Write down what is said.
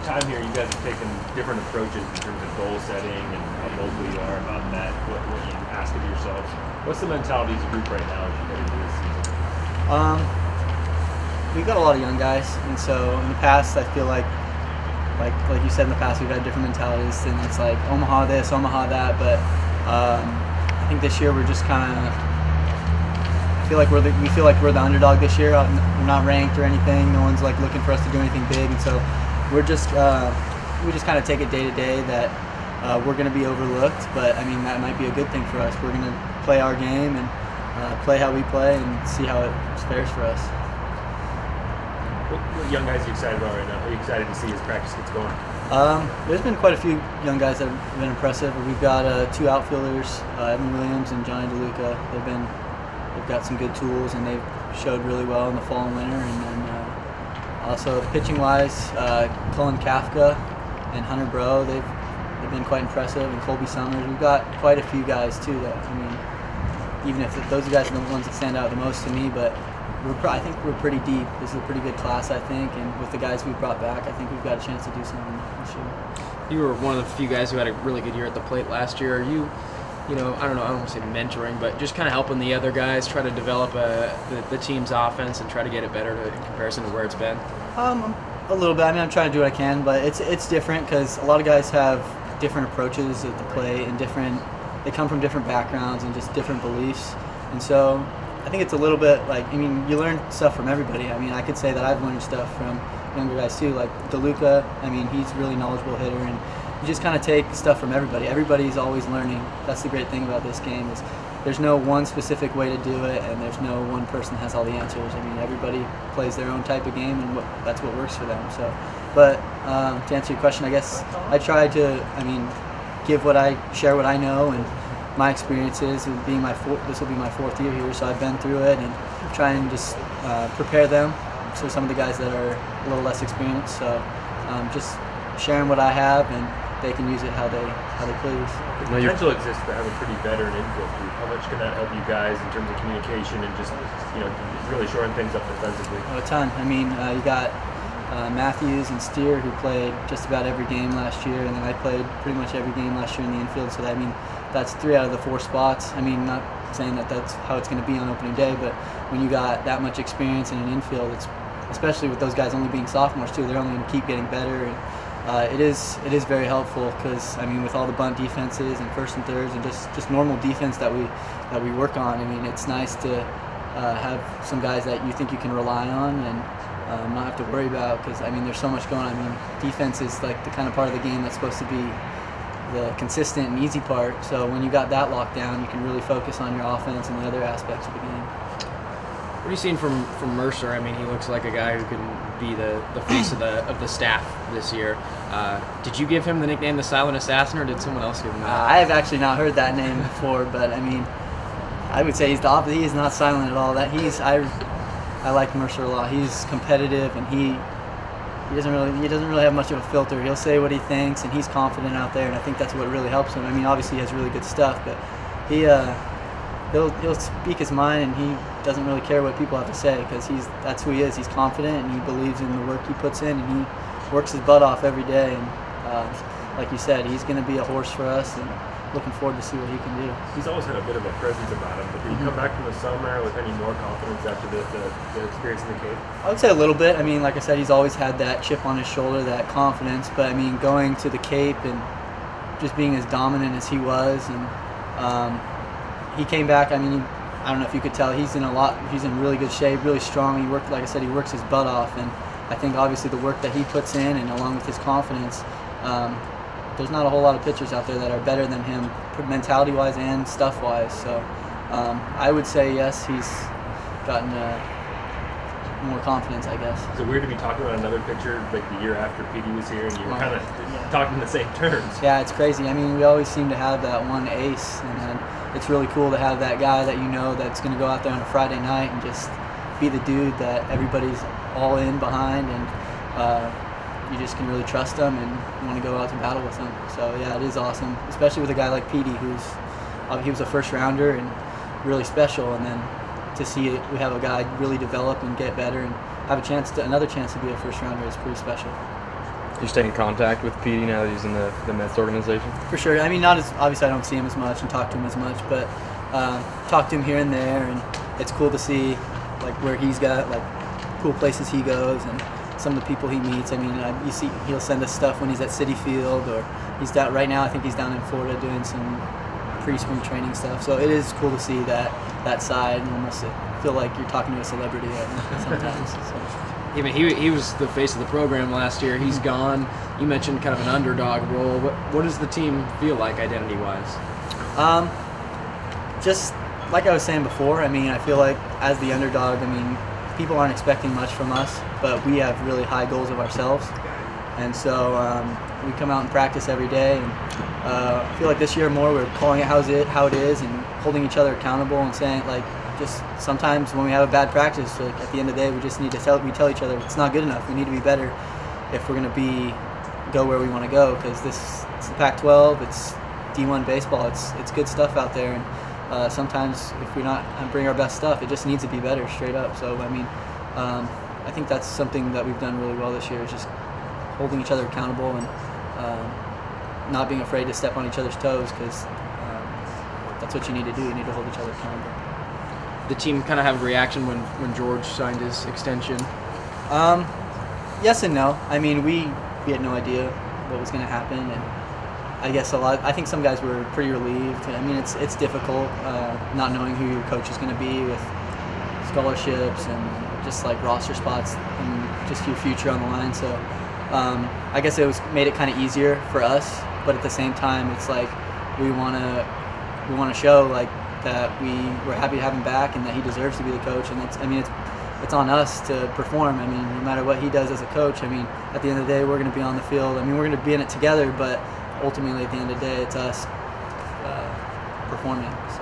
time here, you guys have taken different approaches in terms of goal setting and how vocal you are about that, what you ask of yourselves. What's the mentality as a group right now as you head into this season? We've got a lot of young guys, and so in the past, I feel like you said in the past, we've had different mentalities, and it's like Omaha this, Omaha that. But I think this year we're just kind of. We feel like we're the underdog this year. We're not ranked or anything. No one's like looking for us to do anything big, and so we just kind of take it day to day that we're going to be overlooked. But I mean, that might be a good thing for us. We're going to play our game and play how we play and see how it fares for us. What young guys are you excited about right now? Are you excited to see as practice gets going? There's been quite a few young guys that have been impressive. We've got 2 outfielders, Evan Williams and Johnny DeLuca. They've got some good tools, and they've showed really well in the fall and winter. And then also pitching-wise, Cullen Kafka and Hunter Bro, they've been quite impressive, and Colby Summers. We've got quite a few guys too that, I mean, even if those guys are the ones that stand out the most to me, but I think we're pretty deep. This is a pretty good class, I think, and with the guys we've brought back, I think we've got a chance to do something this year. You were one of the few guys who had a really good year at the plate last year. Are you know, I don't want to say mentoring, but just kind of helping the other guys try to develop the team's offense and try to get it better in comparison to where it's been? A little bit. I mean, I'm trying to do what I can, but it's different because a lot of guys have different approaches at the plate and they come from different backgrounds and just different beliefs. And so I think it's a little bit like, I mean, you learn stuff from everybody. I mean, I could say that I've learned stuff from younger guys too, like DeLuca. I mean, he's a really knowledgeable hitter, and you just kind of take stuff from everybody. Everybody's always learning. That's the great thing about this game is there's no one specific way to do it, and there's no one person that has all the answers. I mean, everybody plays their own type of game, and that's what works for them. So, but to answer your question, I guess I try to, I mean, share what I know and my experiences. And being this will be my 4th year here, so I've been through it, and try and just prepare them. So some of the guys that are a little less experienced. So just sharing what I have, and they can use it how they please. The potential exists to have a pretty veteran infield group. How much can that help you guys in terms of communication and just, you know, really shoring things up defensively? A ton. I mean, you got Matthews and Steer, who played just about every game last year, and then I played pretty much every game last year in the infield. So that, I mean, that's 3 out of the 4 spots. I mean, not saying that that's how it's going to be on opening day, but when you got that much experience in an infield, it's especially with those guys only being sophomores too, they're only going to keep getting better. And it is very helpful because, I mean, with all the bunt defenses and first and thirds and just normal defense that we work on, I mean, it's nice to have some guys that you think you can rely on and not have to worry about, because, I mean, there's so much going on. I mean, defense is like the kind of part of the game that's supposed to be the consistent and easy part. So when you got that locked down, you can really focus on your offense and the other aspects of the game. What are you seeing from Mercer? I mean, he looks like a guy who can be the face of the staff this year. Did you give him the nickname the Silent Assassin, or did someone else give him that? I have actually not heard that name before, but I mean, I would say he's the opposite. He is not silent at all. I like Mercer a lot. He's competitive, and he doesn't really have much of a filter. He'll say what he thinks, and he's confident out there, and I think that's what really helps him. I mean, obviously he has really good stuff, but he'll speak his mind, and he doesn't really care what people have to say, because that's who he is. He's confident, and he believes in the work he puts in, and he works his butt off every day. And like you said, he's going to be a horse for us, and looking forward to see what he can do. He's always had a bit of a presence about him, but did you come back from the summer with any more confidence after the experience in the Cape? I would say a little bit. I mean, like I said, he's always had that chip on his shoulder, that confidence, but I mean, going to the Cape and just being as dominant as he was, and he came back. I mean, I don't know if you could tell, he's in really good shape, really strong. Like I said, he works his butt off, and I think obviously the work that he puts in, and along with his confidence, there's not a whole lot of pitchers out there that are better than him, mentality-wise and stuff-wise. So I would say yes, he's gotten more confidence, I guess. Is it weird to be talking about another pitcher like the year after Petey was here, and you were kind of talking in the same terms? Yeah, it's crazy. I mean, we always seem to have that one ace, and then it's really cool to have that guy that you know that's going to go out there on a Friday night and just be the dude that everybody's all in behind, and you just can really trust him and want to go out to battle with him. So yeah, it is awesome, especially with a guy like Petey, he was a first rounder and really special, and then to see we have a guy really develop and get better and have another chance to be a first rounder is pretty special. You stay in contact with Petey now that he's in the Mets organization? For sure. I mean, not as obviously I don't see him as much and talk to him as much, but talk to him here and there, and it's cool to see like where he's got like cool places he goes and some of the people he meets. I mean, you see he'll send us stuff when he's at Citi Field, or he's down right now. I think he's down in Florida doing some pre-spring training stuff. So it is cool to see that side, and almost feel like you're talking to a celebrity sometimes. So. Yeah, but he was the face of the program last year. He's gone. You mentioned kind of an underdog role. What does the team feel like identity-wise? Just like I was saying before, I mean, I feel like as the underdog, I mean, people aren't expecting much from us, but we have really high goals of ourselves. And so we come out and practice every day. And I feel like this year more we're calling it how it is and holding each other accountable and saying, like, just sometimes when we have a bad practice, like at the end of the day, we just need to tell each other it's not good enough. We need to be better if we're going to go where we want to go, because it's the Pac-12, it's D1 baseball, it's good stuff out there, and sometimes if we're not bring our best stuff, it just needs to be better straight up. So I mean, I think that's something that we've done really well this year, is just holding each other accountable and not being afraid to step on each other's toes, because that's what you need to do. You need to hold each other accountable. The team kind of have a reaction when George signed his extension? Yes and no. I mean, we had no idea what was going to happen, and I guess I think some guys were pretty relieved. I mean, it's difficult not knowing who your coach is going to be with scholarships and just like roster spots and just your future on the line. So I guess made it kind of easier for us, but at the same time, it's like we want to show like that we're happy to have him back and that he deserves to be the coach. And it's on us to perform. I mean, no matter what he does as a coach, I mean, at the end of the day, we're going to be on the field. I mean, we're going to be in it together, but ultimately at the end of the day, it's us performing. So.